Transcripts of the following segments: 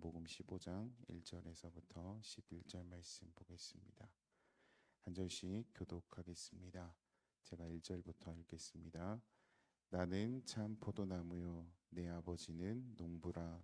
요한복음 15장 1절에서부터 11절 말씀 보겠습니다. 한 절씩 교독하겠습니다. 제가 1절부터 읽겠습니다. 나는 참 포도나무요 내 아버지는 농부라.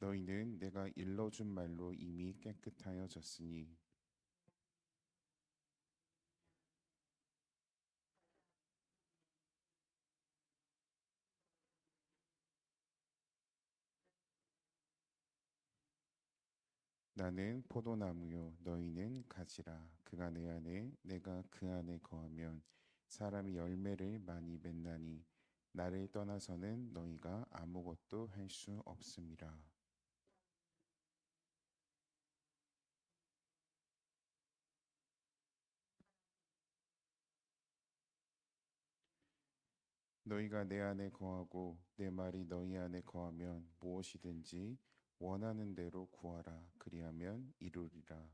너희는 내가 일러준 말로 이미 깨끗하여졌으니 나는 포도나무요 너희는 가지라. 그가 내 안에 내가 그 안에 거하면 사람이 열매를 많이 맺나니 나를 떠나서는 너희가 아무것도 할 수 없음이라. 너희가 내 안에 거하고 내 말이 너희 안에 거하면 무엇이든지 원하는 대로 구하라. 그리하면 이루리라.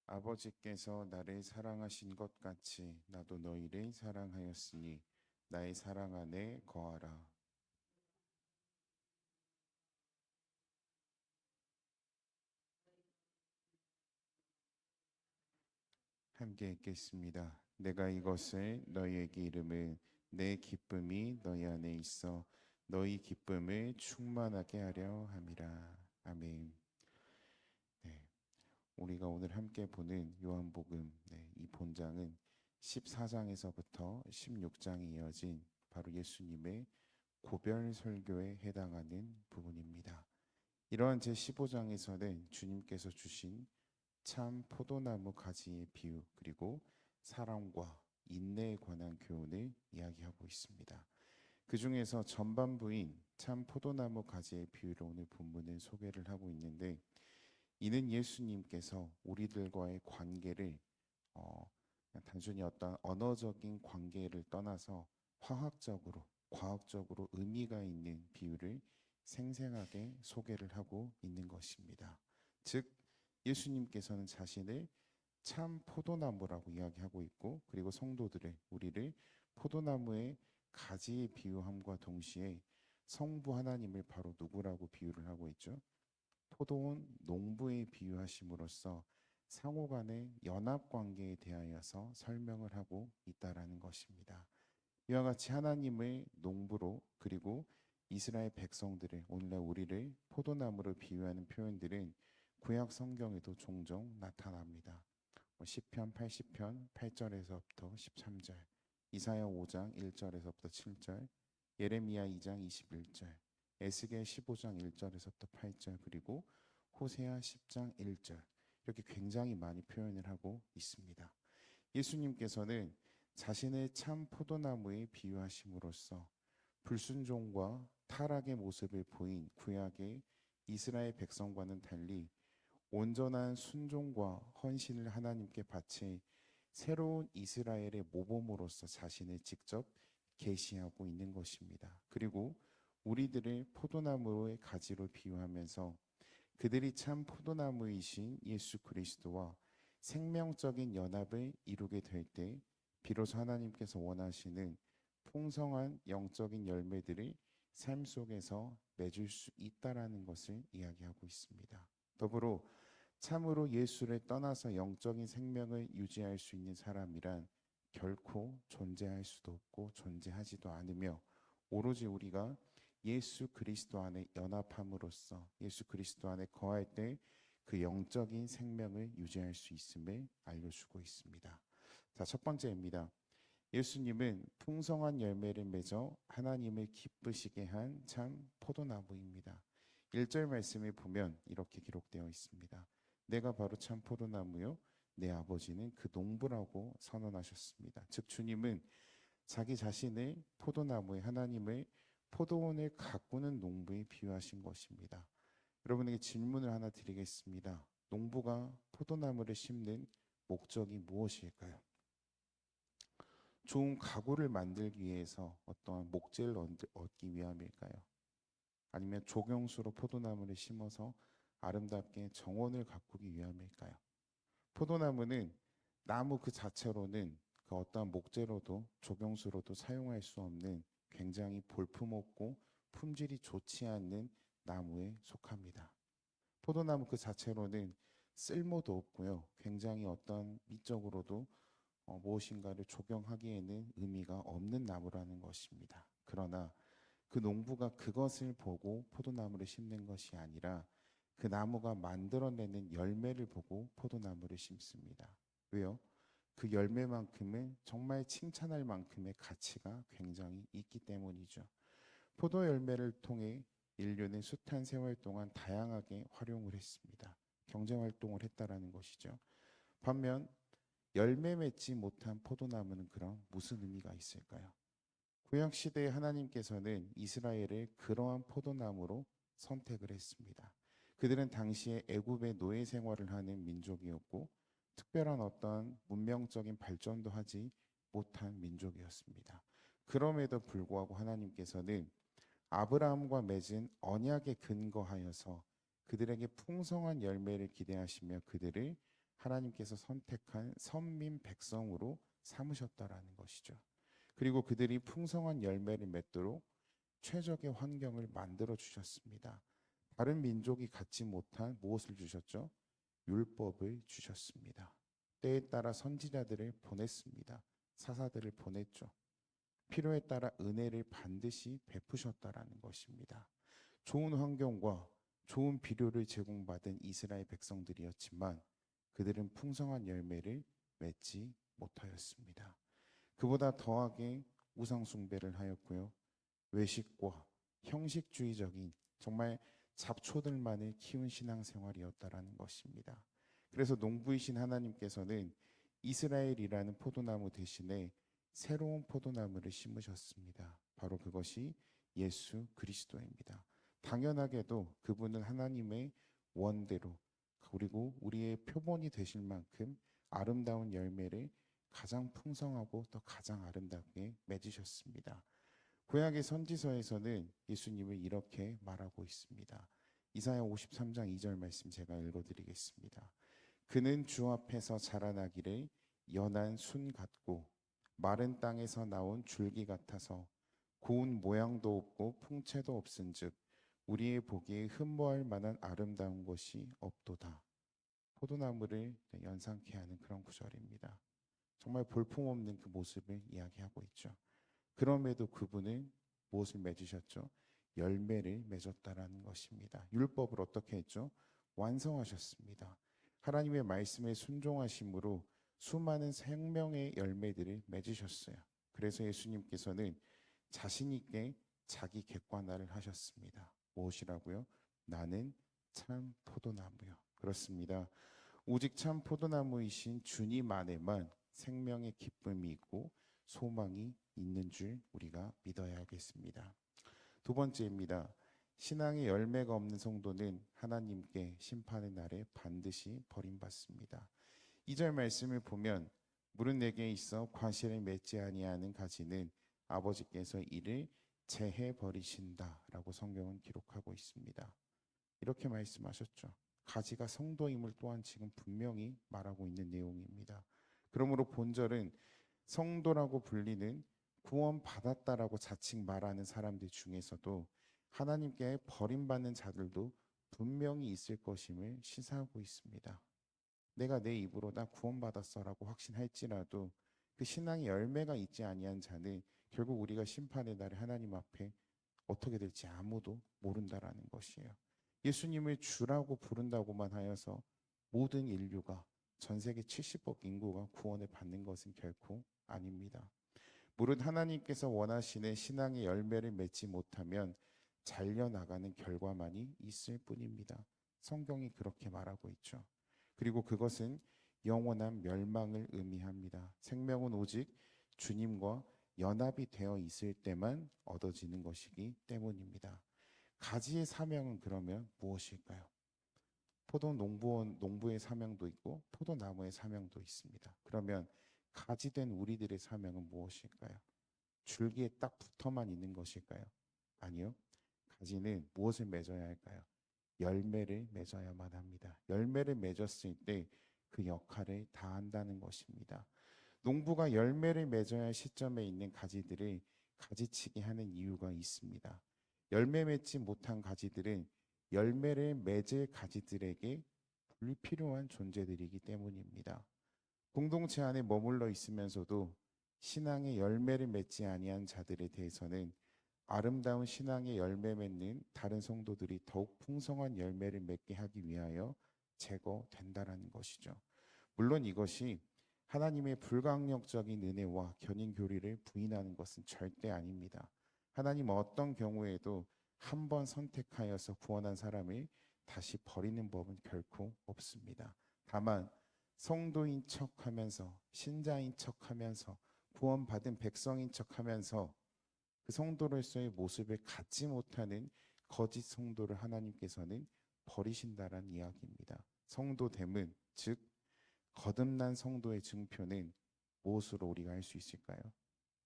아버지께서 나를 사랑하신 것 같이 나도 너희를 사랑하였으니 나의 사랑 안에 거하라. 함께 읽겠습니다. 내가 이것을 너희에게 이름은 내 기쁨이 너희 안에 있어 너희 기쁨을 충만하게 하려 함이라. 아멘. 네, 우리가 오늘 함께 보는 요한복음 이 본장은 14장에서부터 16장이 이어진 바로 예수님의 고별 설교에 해당하는 부분입니다. 이러한 제15장에서는 주님께서 주신 참 포도나무 가지의 비유 그리고 사랑과 인내에 관한 교훈을 이야기하고 있습니다. 그 중에서 전반부인 참 포도나무 가지의 비유를 오늘 본문은 소개를 하고 있는데, 이는 예수님께서 우리들과의 관계를 그냥 단순히 어떤 언어적인 관계를 떠나서 화학적으로 과학적으로 의미가 있는 비유를 생생하게 소개를 하고 있는 것입니다. 즉 예수님께서는 자신을 참 포도나무라고 이야기하고 있고, 그리고 성도들을 우리를 포도나무의 가지에 비유함과 동시에 성부 하나님을 바로 누구라고 비유를 하고 있죠? 포도원 농부에 비유하심으로써 상호 간의 연합 관계에 대하여서 설명을 하고 있다라는 것입니다. 이와 같이 하나님의 농부로 그리고 이스라엘 백성들을, 오늘날 우리를 포도나무로 비유하는 표현들은 구약 성경에도 종종 나타납니다. 시편 80편 8절에서부터 13절, 이사야 5장 1절에서부터 7절, 예레미야 2장 21절, 에스겔 15장 1절에서부터 8절, 그리고 호세아 10장 1절, 이렇게 굉장히 많이 표현을 하고 있습니다. 예수님께서는 자신의 참 포도나무에 비유하심으로써 불순종과 타락의 모습을 보인 구약의 이스라엘 백성과는 달리 온전한 순종과 헌신을 하나님께 바치 새로운 이스라엘의 모범으로서 자신을 직접 계시하고 있는 것입니다. 그리고 우리들을 포도나무의 가지로 비유하면서 그들이 참 포도나무이신 예수 그리스도와 생명적인 연합을 이루게 될 때 비로소 하나님께서 원하시는 풍성한 영적인 열매들을 삶 속에서 맺을 수 있다라는 것을 이야기하고 있습니다. 더불어 참으로 예수를 떠나서 영적인 생명을 유지할 수 있는 사람이란 결코 존재할 수도 없고 존재하지도 않으며, 오로지 우리가 예수 그리스도 안에 연합함으로써 예수 그리스도 안에 거할 때 그 영적인 생명을 유지할 수 있음을 알려주고 있습니다. 자, 첫 번째입니다. 예수님은 풍성한 열매를 맺어 하나님을 기쁘시게 한 참 포도나무입니다. 1절 말씀을 보면 이렇게 기록되어 있습니다. 내가 바로 참 포도나무요 내 아버지는 그 농부라고 선언하셨습니다. 즉 주님은 자기 자신을 포도나무에, 하나님을 포도원을 가꾸는 농부에 비유하신 것입니다. 여러분에게 질문을 하나 드리겠습니다. 농부가 포도나무를 심는 목적이 무엇일까요? 좋은 가구를 만들기 위해서 어떠한 목재를 얻기 위함일까요? 아니면 조경수로 포도나무를 심어서 아름답게 정원을 가꾸기 위함일까요? 포도나무는 나무 그 자체로는 그 어떠한 목재로도 조경수로도 사용할 수 없는 굉장히 볼품없고 품질이 좋지 않는 나무에 속합니다. 포도나무 그 자체로는 쓸모도 없고요. 굉장히 어떤 미적으로도 무엇인가를 조경하기에는 의미가 없는 나무라는 것입니다. 그러나 그 농부가 그것을 보고 포도나무를 심는 것이 아니라 그 나무가 만들어내는 열매를 보고 포도나무를 심습니다. 왜요? 그 열매만큼은 정말 칭찬할 만큼의 가치가 굉장히 있기 때문이죠. 포도 열매를 통해 인류는 숱한 세월 동안 다양하게 활용을 했습니다. 경제 활동을 했다라는 것이죠. 반면 열매 맺지 못한 포도나무는 그럼 무슨 의미가 있을까요? 구약 시대에 하나님께서는 이스라엘을 그러한 포도나무로 선택을 했습니다. 그들은 당시에 애굽의 노예 생활을 하는 민족이었고 특별한 어떤 문명적인 발전도 하지 못한 민족이었습니다. 그럼에도 불구하고 하나님께서는 아브라함과 맺은 언약에 근거하여서 그들에게 풍성한 열매를 기대하시며 그들을 하나님께서 선택한 선민 백성으로 삼으셨다라는 것이죠. 그리고 그들이 풍성한 열매를 맺도록 최적의 환경을 만들어 주셨습니다. 다른 민족이 갖지 못한 무엇을 주셨죠? 율법을 주셨습니다. 때에 따라 선지자들을 보냈습니다. 사사들을 보냈죠. 필요에 따라 은혜를 반드시 베푸셨다라는 것입니다. 좋은 환경과 좋은 비료를 제공받은 이스라엘 백성들이었지만 그들은 풍성한 열매를 맺지 못하였습니다. 그보다 더하게 우상 숭배를 하였고요. 외식과 형식주의적인 정말 잡초들만을 키운 신앙생활이었다라는 것입니다. 그래서 농부이신 하나님께서는 이스라엘이라는 포도나무 대신에 새로운 포도나무를 심으셨습니다. 바로 그것이 예수 그리스도입니다. 당연하게도 그분은 하나님의 원대로 그리고 우리의 표본이 되실 만큼 아름다운 열매를 가장 풍성하고 또 가장 아름답게 맺으셨습니다. 구약의 선지서에서는 예수님을 이렇게 말하고 있습니다. 이사야 53장 2절 말씀 제가 읽어드리겠습니다. 그는 주 앞에서 자라나기를 연한 순 같고 마른 땅에서 나온 줄기 같아서 고운 모양도 없고 풍채도 없은즉 우리의 보기에 흠모할 만한 아름다운 것이 없도다. 포도나무를 연상케 하는 그런 구절입니다. 정말 볼품없는 그 모습을 이야기하고 있죠. 그럼에도 그분은 무엇을 맺으셨죠? 열매를 맺었다라는 것입니다. 율법을 어떻게 했죠? 완성하셨습니다. 하나님의 말씀에 순종하심으로 수많은 생명의 열매들을 맺으셨어요. 그래서 예수님께서는 자신 있게 자기 객관화를 하셨습니다. 무엇이라고요? 나는 참 포도나무요. 그렇습니다. 오직 참 포도나무이신 주님 안에만 생명의 기쁨이 있고 소망이 있는 줄 우리가 믿어야겠습니다. 두 번째입니다. 신앙의 열매가 없는 성도는 하나님께 심판의 날에 반드시 버림받습니다. 2절 말씀을 보면 물은 내게 있어 과실을 맺지 아니하는 가지는 아버지께서 이를 제해 버리신다라고 성경은 기록하고 있습니다. 이렇게 말씀하셨죠. 가지가 성도임을 또한 지금 분명히 말하고 있는 내용입니다. 그러므로 본절은 성도라고 불리는 구원받았다라고 자칭 말하는 사람들 중에서도 하나님께 버림받는 자들도 분명히 있을 것임을 시사하고 있습니다. 내가 내 입으로 나 구원받았어라고 확신할지라도 그 신앙의 열매가 있지 아니한 자는 결국 우리가 심판의 날에 하나님 앞에 어떻게 될지 아무도 모른다라는 것이에요. 예수님을 주라고 부른다고만 하여서 모든 인류가 전 세계 70억 인구가 구원을 받는 것은 결코 아닙니다. 무릇 하나님께서 원하시는 신앙의 열매를 맺지 못하면 잘려나가는 결과만이 있을 뿐입니다. 성경이 그렇게 말하고 있죠. 그리고 그것은 영원한 멸망을 의미합니다. 생명은 오직 주님과 연합이 되어 있을 때만 얻어지는 것이기 때문입니다. 가지의 사명은 그러면 무엇일까요? 포도 농부의 사명도 있고 포도나무의 사명도 있습니다. 그러면 가지된 우리들의 사명은 무엇일까요? 줄기에 딱 붙어만 있는 것일까요? 아니요. 가지는 무엇을 맺어야 할까요? 열매를 맺어야만 합니다. 열매를 맺었을 때 그 역할을 다한다는 것입니다. 농부가 열매를 맺어야 할 시점에 있는 가지들을 가지치기 하는 이유가 있습니다. 열매 맺지 못한 가지들은 열매를 맺을 가지들에게 불필요한 존재들이기 때문입니다. 공동체 안에 머물러 있으면서도 신앙의 열매를 맺지 아니한 자들에 대해서는 아름다운 신앙의 열매 맺는 다른 성도들이 더욱 풍성한 열매를 맺게 하기 위하여 제거된다라는 것이죠. 물론 이것이 하나님의 불강력적인 은혜와 견인 교리를 부인하는 것은 절대 아닙니다. 하나님은 어떤 경우에도 한 번 선택하여서 구원한 사람을 다시 버리는 법은 결코 없습니다. 다만 성도인 척하면서 신자인 척하면서 구원받은 백성인 척하면서 그 성도로서의 모습을 갖지 못하는 거짓 성도를 하나님께서는 버리신다라는 이야기입니다. 성도됨은 즉 거듭난 성도의 증표는 무엇으로 우리가 알 수 있을까요?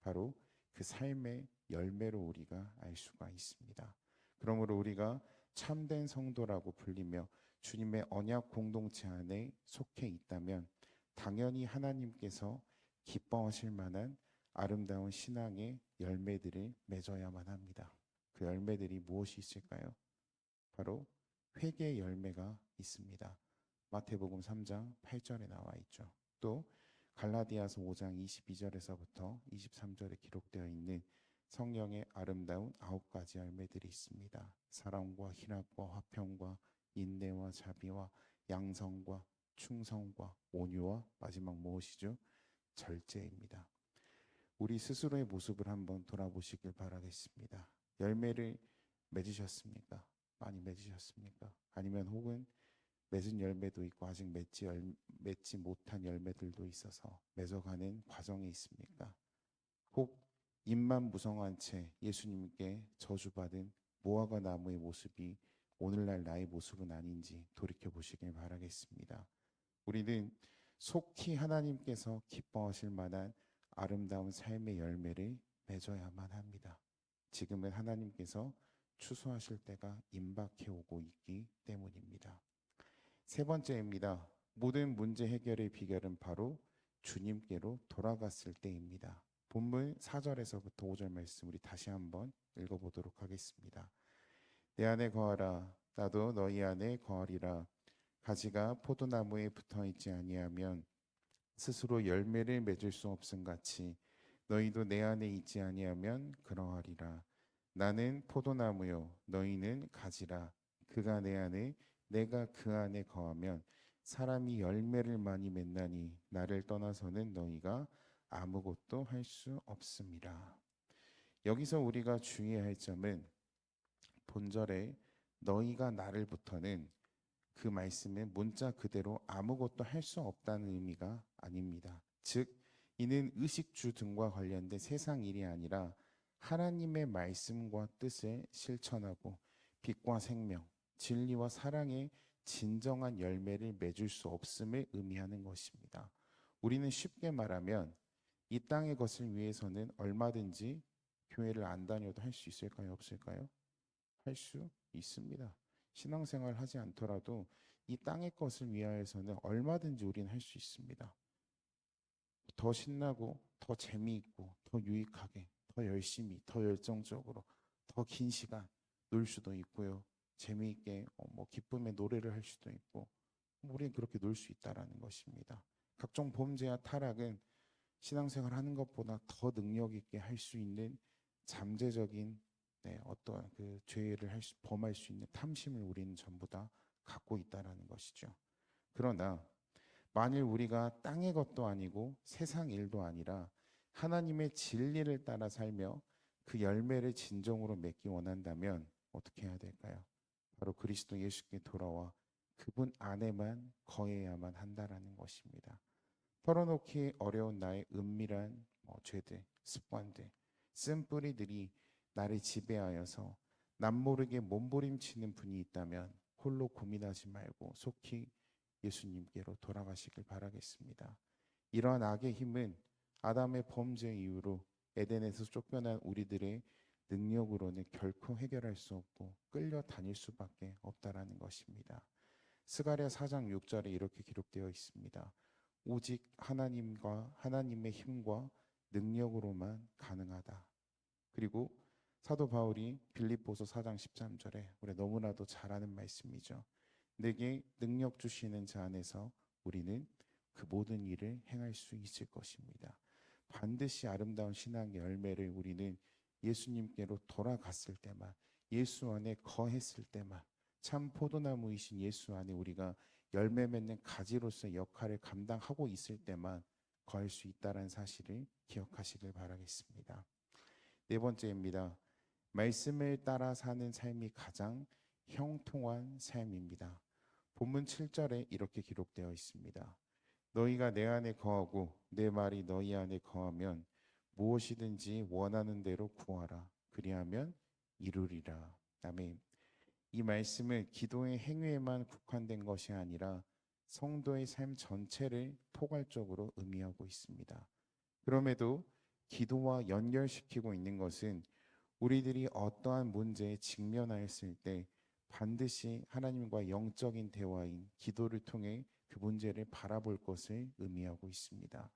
바로 그 삶의 열매로 우리가 알 수가 있습니다. 그러므로 우리가 참된 성도라고 불리며 주님의 언약 공동체 안에 속해 있다면 당연히 하나님께서 기뻐하실 만한 아름다운 신앙의 열매들을 맺어야만 합니다. 그 열매들이 무엇이 있을까요? 바로 회개의 열매가 있습니다. 마태복음 3장 8절에 나와 있죠. 또 갈라디아서 5장 22절에서부터 23절에 기록되어 있는 성령의 아름다운 9가지 열매들이 있습니다. 사랑과 희락과 화평과 인내와 자비와 양성과 충성과 온유와 마지막 무엇이죠? 절제입니다. 우리 스스로의 모습을 한번 돌아보시길 바라겠습니다. 열매를 맺으셨습니까? 많이 맺으셨습니까? 아니면 혹은 맺은 열매도 있고 아직 맺지 못한 열매들도 있어서 맺어가는 과정에 있습니까? 혹 입만 무성한 채 예수님께 저주받은 무화과 나무의 모습이 오늘날 나의 모습은 아닌지 돌이켜 보시길 바라겠습니다. 우리는 속히 하나님께서 기뻐하실 만한 아름다운 삶의 열매를 맺어야만 합니다. 지금은 하나님께서 추수하실 때가 임박해 오고 있기 때문입니다. 세 번째입니다. 모든 문제 해결의 비결은 바로 주님께로 돌아갔을 때입니다. 본문 4절에서부터 5절 말씀 우리 다시 한번 읽어보도록 하겠습니다. 내 안에 거하라 나도 너희 안에 거하리라. 가지가 포도나무에 붙어 있지 아니하면 스스로 열매를 맺을 수 없음 같이 너희도 내 안에 있지 아니하면 그러하리라. 나는 포도나무요 너희는 가지라. 그가 내 안에 내가 그 안에 거하면 사람이 열매를 많이 맺나니 나를 떠나서는 너희가 아무것도 할 수 없습니다. 여기서 우리가 주의해야 할 점은 본절에 너희가 나를부터는 그 말씀의 문자 그대로 아무것도 할 수 없다는 의미가 아닙니다. 즉 이는 의식주 등과 관련된 세상 일이 아니라 하나님의 말씀과 뜻을 실천하고 빛과 생명, 진리와 사랑의 진정한 열매를 맺을 수 없음을 의미하는 것입니다. 우리는 쉽게 말하면 이 땅의 것을 위해서는 얼마든지 교회를 안 다녀도 할 수 있을까요? 없을까요? 할 수 있습니다. 신앙생활 하지 않더라도 이 땅의 것을 위하여서는 얼마든지 우리는 할 수 있습니다. 더 신나고 더 재미있고 더 유익하게 더 열심히 더 열정적으로 더 긴 시간 놀 수도 있고요. 재미있게 뭐 기쁨의 노래를 할 수도 있고 우리는 그렇게 놀 수 있다라는 것입니다. 각종 범죄와 타락은 신앙생활 하는 것보다 더 능력 있게 할 수 있는 잠재적인 어떠한 그 죄를 범할 수 있는 탐심을 우리는 전부 다 갖고 있다라는 것이죠. 그러나 만일 우리가 땅의 것도 아니고 세상 일도 아니라 하나님의 진리를 따라 살며 그 열매를 진정으로 맺기 원한다면 어떻게 해야 될까요? 바로 그리스도 예수께 돌아와 그분 안에만 거해야만 한다라는 것입니다. 털어놓기 어려운 나의 은밀한 죄들, 습관들, 쓴뿌리들이 나를 지배하여서 남모르게 몸부림치는 분이 있다면 홀로 고민하지 말고 속히 예수님께로 돌아가시길 바라겠습니다. 이러한 악의 힘은 아담의 범죄 이후로 에덴에서 쫓겨난 우리들의 능력으로는 결코 해결할 수 없고 끌려다닐 수밖에 없다라는 것입니다. 스가랴 4장 6절에 이렇게 기록되어 있습니다. 오직 하나님과 하나님의 힘과 능력으로만 가능하다. 그리고 사도 바울이 빌립보서 4장 13절에 우리 너무나도 잘 아는 말씀이죠. 내게 능력 주시는 자 안에서 우리는 그 모든 일을 행할 수 있을 것입니다. 반드시 아름다운 신앙의 열매를 우리는 예수님께로 돌아갔을 때만, 예수 안에 거했을 때만, 참 포도나무이신 예수 안에 우리가 열매 맺는 가지로서의 역할을 감당하고 있을 때만 거할 수 있다는 사실을 기억하시길 바라겠습니다. 네 번째입니다. 말씀을 따라 사는 삶이 가장 형통한 삶입니다. 본문 7절에 이렇게 기록되어 있습니다. 너희가 내 안에 거하고 내 말이 너희 안에 거하면 무엇이든지 원하는 대로 구하라. 그리하면 이루리라. 아멘. 이 말씀은 기도의 행위에만 국한된 것이 아니라 성도의 삶 전체를 포괄적으로 의미하고 있습니다. 그럼에도 기도와 연결시키고 있는 것은 우리들이 어떠한 문제에 직면하였을 때 반드시 하나님과 영적인 대화인 기도를 통해 그 문제를 바라볼 것을 의미하고 있습니다.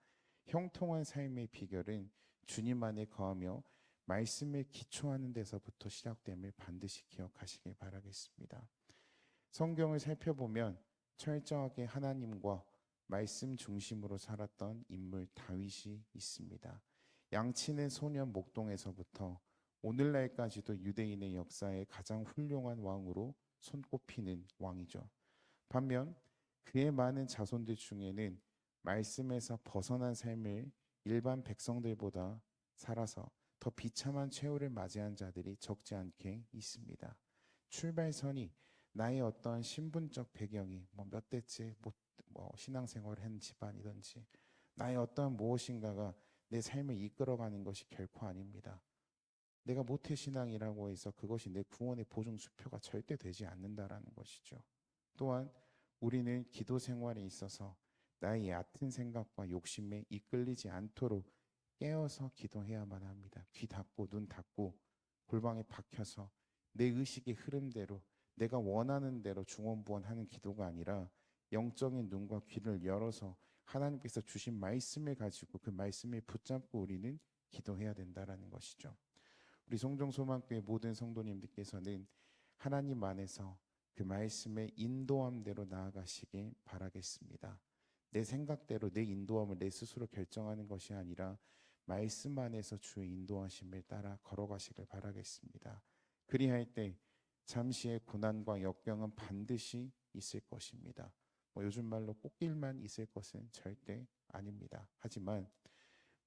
형통한 삶의 비결은 주님 안에 거하며 말씀에 기초하는 데서부터 시작됨을 반드시 기억하시길 바라겠습니다. 성경을 살펴보면 철저하게 하나님과 말씀 중심으로 살았던 인물 다윗이 있습니다. 양치는 소년 목동에서부터 오늘날까지도 유대인의 역사에 가장 훌륭한 왕으로 손꼽히는 왕이죠. 반면 그의 많은 자손들 중에는 말씀에서 벗어난 삶을 일반 백성들보다 살아서 더 비참한 최후를 맞이한 자들이 적지 않게 있습니다. 출발선이 나의 어떠한 신분적 배경이 몇 대째 신앙생활을 한 집안이든지 나의 어떠한 무엇인가가 내 삶을 이끌어가는 것이 결코 아닙니다. 내가 모태신앙이라고 해서 그것이 내 구원의 보증수표가 절대 되지 않는다라는 것이죠. 또한 우리는 기도 생활에 있어서 나의 얕은 생각과 욕심에 이끌리지 않도록 깨어서 기도해야만 합니다. 귀 닫고 눈 닫고 골방에 박혀서 내 의식의 흐름대로 내가 원하는 대로 중원부원하는 기도가 아니라 영적인 눈과 귀를 열어서 하나님께서 주신 말씀을 가지고 그 말씀을 붙잡고 우리는 기도해야 된다라는 것이죠. 우리 송정소망교회 모든 성도님들께서는 하나님 안에서 그 말씀의 인도함대로 나아가시길 바라겠습니다. 내 생각대로 내 인도함을 내 스스로 결정하는 것이 아니라 말씀 안에서 주의 인도하심을 따라 걸어가시길 바라겠습니다. 그리할 때 잠시의 고난과 역경은 반드시 있을 것입니다. 요즘 말로 꽃길만 있을 것은 절대 아닙니다. 하지만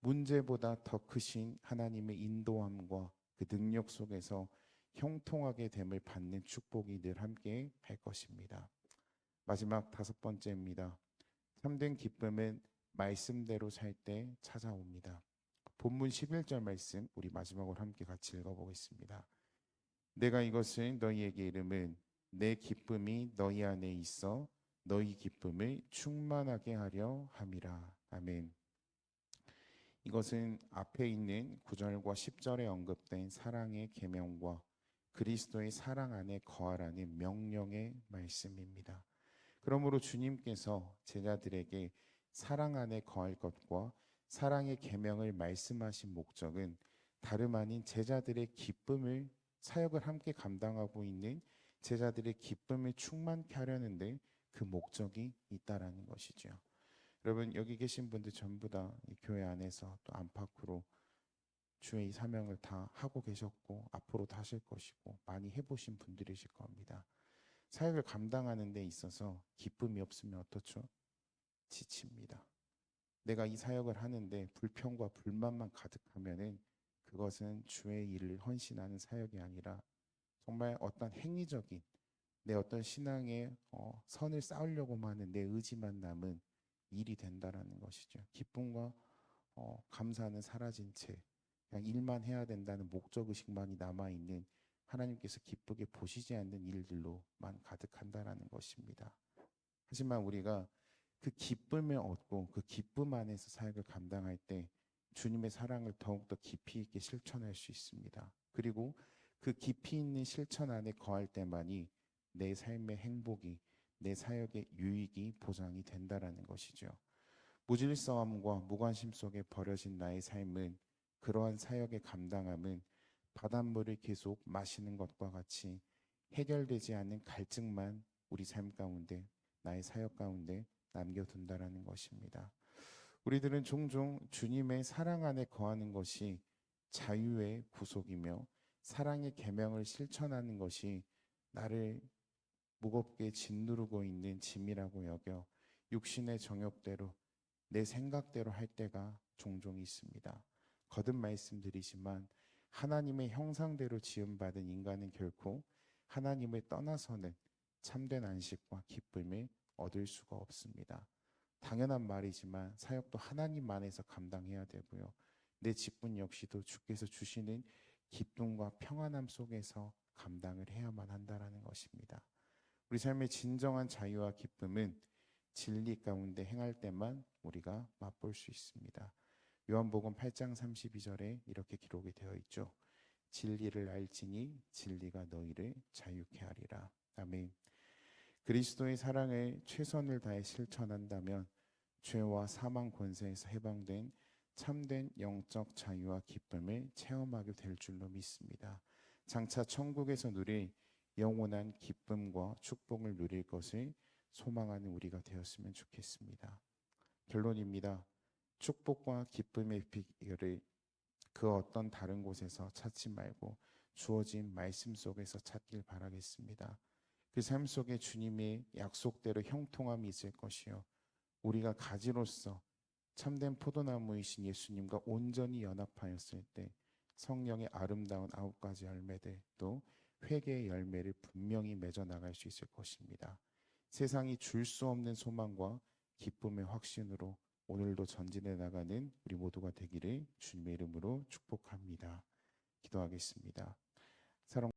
문제보다 더 크신 하나님의 인도함과 그 능력 속에서 형통하게 됨을 받는 축복이 늘 함께 할 것입니다. 마지막 다섯 번째입니다. 참된 기쁨은 말씀대로 살 때 찾아옵니다. 본문 11절 말씀 우리 마지막으로 함께 같이 읽어보겠습니다. 내가 이것을 너희에게 이름은 내 기쁨이 너희 안에 있어 너희 기쁨을 충만하게 하려 함이라. 아멘. 이것은 앞에 있는 9절과 10절에 언급된 사랑의 계명과 그리스도의 사랑 안에 거하라는 명령의 말씀입니다. 그러므로 주님께서 제자들에게 사랑 안에 거할 것과 사랑의 계명을 말씀하신 목적은 다름 아닌 제자들의 기쁨을 사역을 함께 감당하고 있는 제자들의 기쁨을 충만케 하려는데 그 목적이 있다라는 것이죠. 여러분 여기 계신 분들 전부 다 교회 안에서 또 안팎으로 주의 이 사명을 다 하고 계셨고 앞으로도 하실 것이고 많이 해보신 분들이실 겁니다. 사역을 감당하는 데 있어서 기쁨이 없으면 어떻죠? 지칩니다. 내가 이 사역을 하는데 불평과 불만만 가득하면은 그것은 주의 일을 헌신하는 사역이 아니라 정말 어떤 행위적인 내 어떤 신앙의 선을 쌓으려고만 하는 내 의지만 남은 일이 된다라는 것이죠. 기쁨과 감사는 사라진 채 그냥 일만 해야 된다는 목적의식만이 남아있는 하나님께서 기쁘게 보시지 않는 일들로만 가득한다라는 것입니다. 하지만 우리가 그 기쁨을 얻고 그 기쁨 안에서 사역을 감당할 때 주님의 사랑을 더욱더 깊이 있게 실천할 수 있습니다. 그리고 그 깊이 있는 실천 안에 거할 때만이 내 삶의 행복이, 내 사역의 유익이 보장이 된다라는 것이죠. 무질서함과 무관심 속에 버려진 나의 삶은, 그러한 사역의 감당함은 바닷물을 계속 마시는 것과 같이 해결되지 않은 갈증만 우리 삶 가운데, 나의 사역 가운데 남겨둔다라는 것입니다. 우리들은 종종 주님의 사랑 안에 거하는 것이 자유의 구속이며 사랑의 계명을 실천하는 것이 나를 무겁게 짓누르고 있는 짐이라고 여겨 육신의 정욕대로, 내 생각대로 할 때가 종종 있습니다. 거듭 말씀드리지만 하나님의 형상대로 지음받은 인간은 결코 하나님을 떠나서는 참된 안식과 기쁨을 얻을 수가 없습니다. 당연한 말이지만 사역도 하나님 안에서 감당해야 되고요. 내 직분 역시도 주께서 주시는 기쁨과 평안함 속에서 감당을 해야만 한다라는 것입니다. 우리 삶의 진정한 자유와 기쁨은 진리 가운데 행할 때만 우리가 맛볼 수 있습니다. 요한복음 8장 32절에 이렇게 기록이 되어 있죠. 진리를 알지니 진리가 너희를 자유케 하리라. 아멘. 그리스도의 사랑을 최선을 다해 실천한다면 죄와 사망 권세에서 해방된 참된 영적 자유와 기쁨을 체험하게 될 줄로 믿습니다. 장차 천국에서 누릴 영원한 기쁨과 축복을 누릴 것을 소망하는 우리가 되었으면 좋겠습니다. 결론입니다. 축복과 기쁨의 비결을 그 어떤 다른 곳에서 찾지 말고 주어진 말씀 속에서 찾길 바라겠습니다. 그 삶 속에 주님의 약속대로 형통함이 있을 것이요, 우리가 가지로서 참된 포도나무이신 예수님과 온전히 연합하였을 때 성령의 아름다운 9가지 열매들, 또 회개의 열매를 분명히 맺어 나갈 수 있을 것입니다. 세상이 줄 수 없는 소망과 기쁨의 확신으로 오늘도 전진해 나가는 우리 모두가 되기를 주님의 이름으로 축복합니다. 기도하겠습니다. 사랑